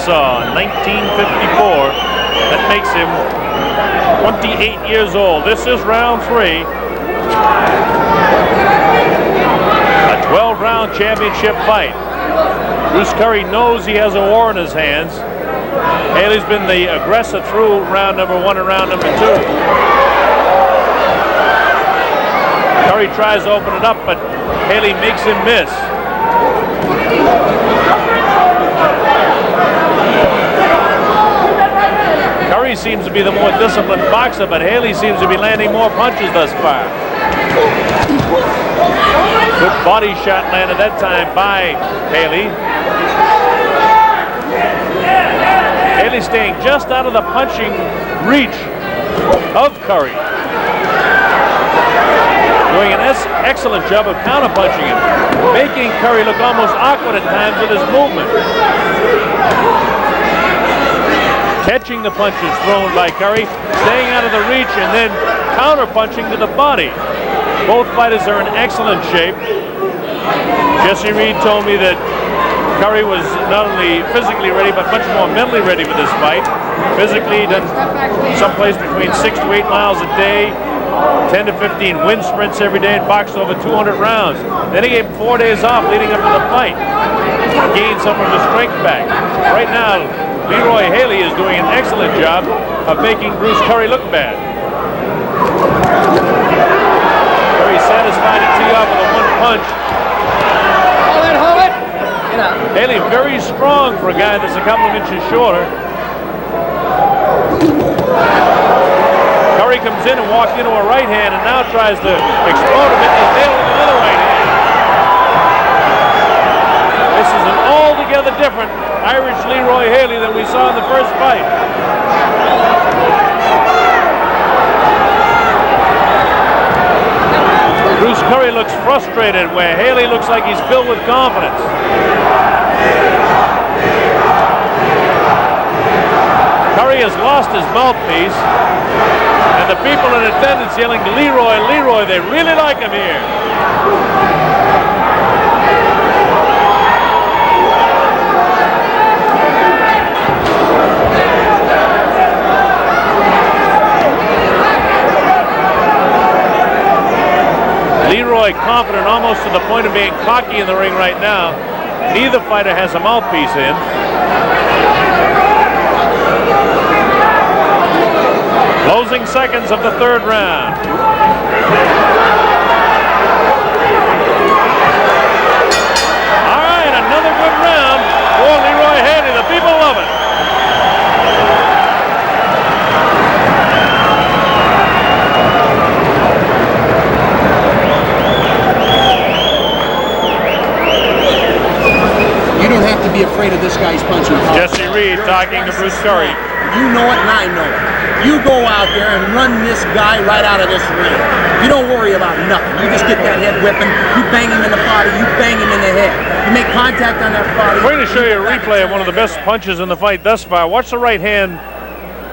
Arkansas in 1954. That makes him 28 years old. This is round 3. A 12-round championship fight. Bruce Curry knows he has a war in his hands. Haley's been the aggressor through round number 1 and round number 2. Curry tries to open it up, but Haley makes him miss. Curry seems to be the more disciplined boxer, but Haley seems to be landing more punches thus far. Good body shot landed that time by Haley. Haley staying just out of the punching reach of Curry. Doing an excellent job of counterpunching him, making Curry look almost awkward at times with his movement. Catching the punches thrown by Curry, staying out of the reach, and then counterpunching to the body. Both fighters are in excellent shape. Jesse Reed told me that Curry was not only physically ready, but much more mentally ready for this fight. Physically, done someplace between 6 to 8 miles a day, 10 to 15 wind sprints every day, and boxed over 200 rounds. Then he gave him 4 days off leading up to the fight. Gained some of his strength back. Right now, Leroy Haley is doing an excellent job of making Bruce Curry look bad. Curry satisfied to tee off with a 1 punch. Hold it. Haley very strong for a guy that's a couple of inches shorter. Curry comes in and walked into a right hand and now tries to explode a bit. He's nailed with another right hand. This is an altogether different Irish Leroy Haley than we saw in the first fight. Bruce Curry looks frustrated where Haley looks like he's filled with confidence. Curry has lost his mouthpiece, and the people in attendance yelling, "Leroy, Leroy," they really like him here. Leroy confident almost to the point of being cocky in the ring right now. Neither fighter has a mouthpiece in. Closing seconds of the 3rd round. All right, another good round for Leroy Haley. The people love it. You don't have to be afraid of this guy's punching power. Jesse Reed talking to Bruce Curry. You know it and I know it. You go out there and run this guy right out of this ring. You don't worry about nothing. You just get that head whipping. You bang him in the body. You bang him in the head. You make contact on that body. We're going to show you a replay of one of the best punches in the fight thus far. Watch the right hand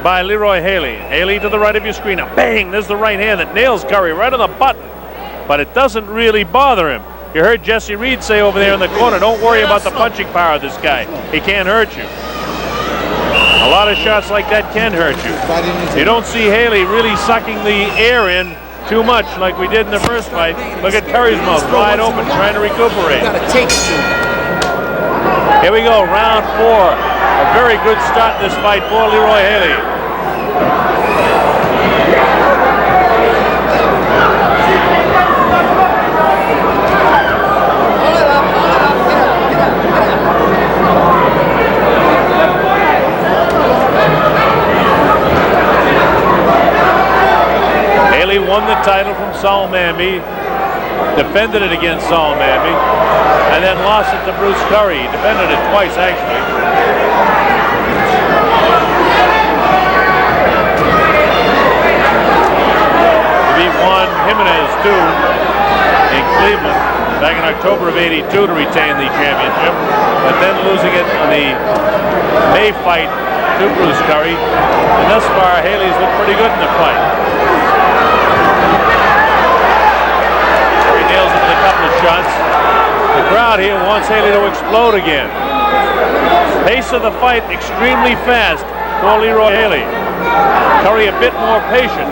by Leroy Haley. Haley to the right of your screen. Now, bang! There's the right hand that nails Curry right on the button. But it doesn't really bother him. You heard Jesse Reed say over there in the corner, don't worry about the punching power of this guy. He can't hurt you. A lot of shots like that can hurt you. You don't see Haley really sucking the air in too much like we did in the first fight. Look at Curry's mouth wide open, trying to recuperate. Here we go, round 4. A very good start in this fight for Leroy Haley. Haley won the title from Saul Manby, defended it against Saul Manby, and then lost it to Bruce Curry. Defended it twice, actually. He beat Juan Jimenez, too, in Cleveland back in October of '82 to retain the championship, but then losing it in the May fight to Bruce Curry. And thus far, Haley's looked pretty good in the fight. Curry nails it with a couple of shots. The crowd here wants Haley to explode again. Pace of the fight extremely fast for Leroy Haley. Curry a bit more patient.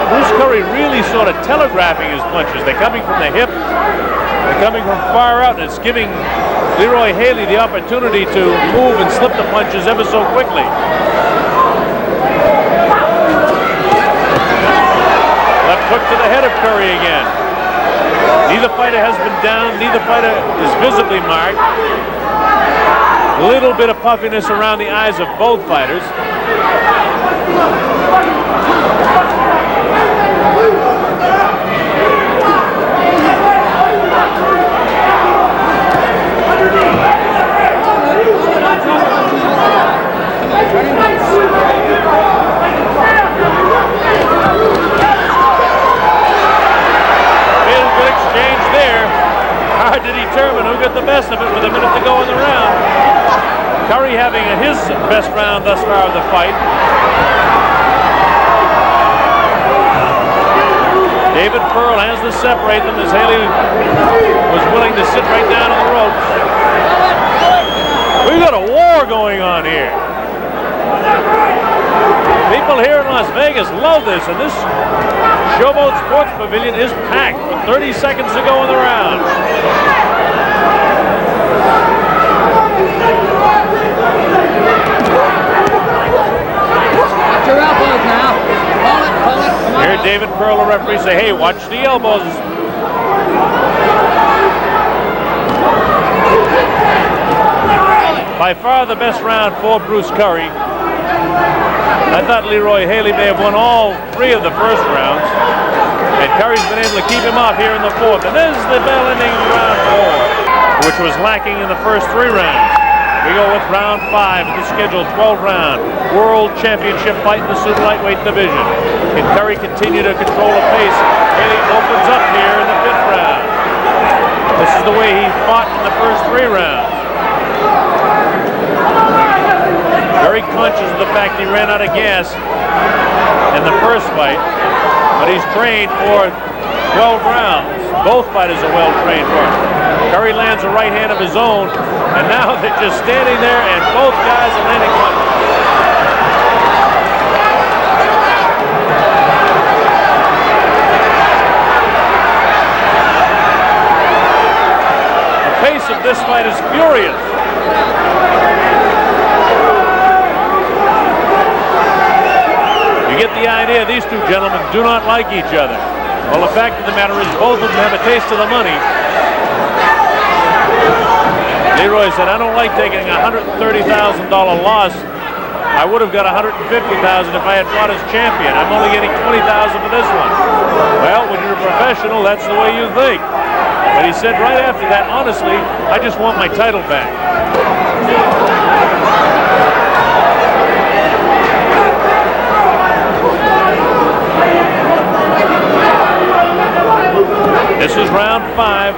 Bruce Curry really sort of telegraphing his punches. They're coming from the hip. They're coming from far out, and it's giving Leroy Haley the opportunity to move and slip the punches ever so quickly. Left hook to the head of Curry again. Neither fighter has been down. Neither fighter is visibly marked. A little bit of puffiness around the eyes of both fighters. Good exchange there. Hard to determine who got the best of it with a minute to go in the round. Curry having his best round thus far of the fight. David Pearl has to separate them as Haley was willing to sit right down on the ropes. We've got a war going on here. People here in Las Vegas love this, and this Showboat Sports Pavilion is packed with 30 seconds to go in the round. Watch your elbows now. Pull it, come on. Here David Pearl, the referee, say, hey, watch the elbows. By far the best round for Bruce Curry. I thought Leroy Haley may have won all three of the first rounds, and Curry's been able to keep him off here in the fourth. And this is the bell ending round 4, which was lacking in the first 3 rounds. We go with round 5 of the scheduled 12-round World Championship fight in the super lightweight division. Can Curry continue to control the pace? Haley opens up here in the 5th round. This is the way he fought in the first 3 rounds. Very conscious of the fact he ran out of gas in the first fight, but he's trained for 12 rounds. Both fighters are well trained for it. Curry lands a right hand of his own, and now they're just standing there, and both guys are landing punches. The pace of this fight is furious. You get the idea these two gentlemen do not like each other. Well, the fact of the matter is both of them have a taste of the money. Leroy said, I don't like taking a $130,000 loss. I would have got $150,000 if I had fought as champion. I'm only getting $20,000 for this one. Well, when you're a professional, that's the way you think. But he said right after that, honestly, I just want my title back. This is round 5.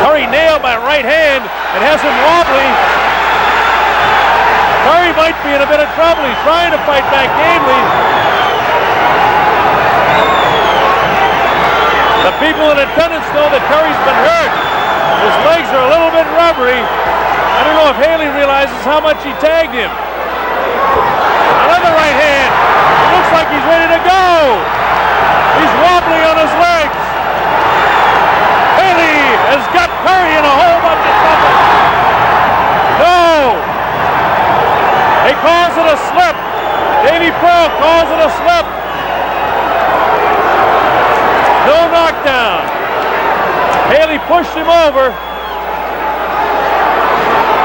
Curry nailed by right hand and has him wobbly. Curry might be in a bit of trouble. He's trying to fight back gamely. The people in attendance know that Curry's been hurt. His legs are a little bit rubbery. I don't know if Haley realizes how much he tagged him. Another right hand. It looks like he's ready to go. He's wobbly on his legs. Haley has got Curry in a whole bunch of trouble. No. He calls it a slip. Davey Pearl calls it a slip. No knockdown. Haley pushed him over.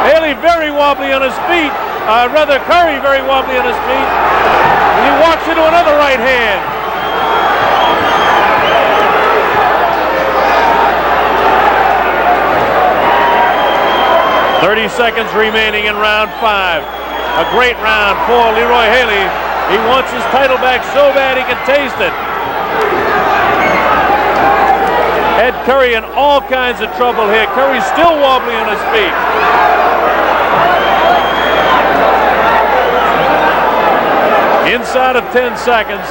Haley very wobbly on his feet. Curry very wobbly on his feet. And he walks into another right hand. .30 seconds remaining in round 5. A great round for Leroy Haley. He wants his title back so bad he can taste it. Had Curry in all kinds of trouble here. Curry's still wobbly on his feet. Inside of 10 seconds.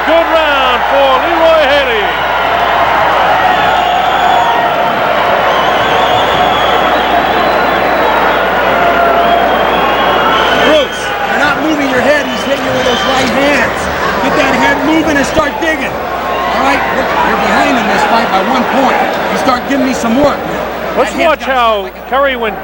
good round for Leroy Haley. Bruce, you're not moving your head. He's hitting you with those right hands. Get that head moving and start digging. All right, look, you're behind in this fight by 1 point. You start giving me some work. Let's watch how Curry went